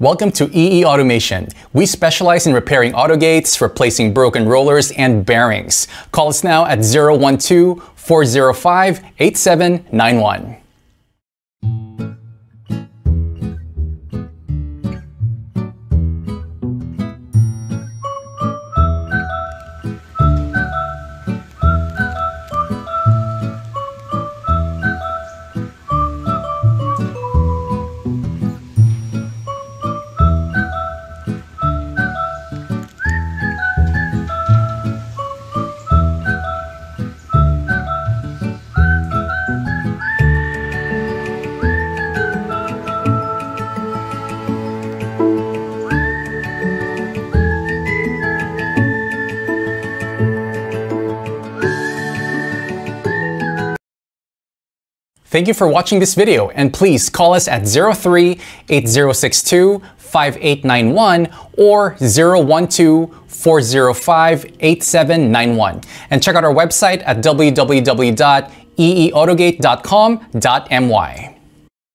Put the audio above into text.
Welcome to EE Automation. We specialize in repairing autogates, replacing broken rollers, and bearings. Call us now at 012-405-8791. Thank you for watching this video, and please call us at 03-8062-5891 or 012-405-8791. And check out our website at www.eeautogate.com.my.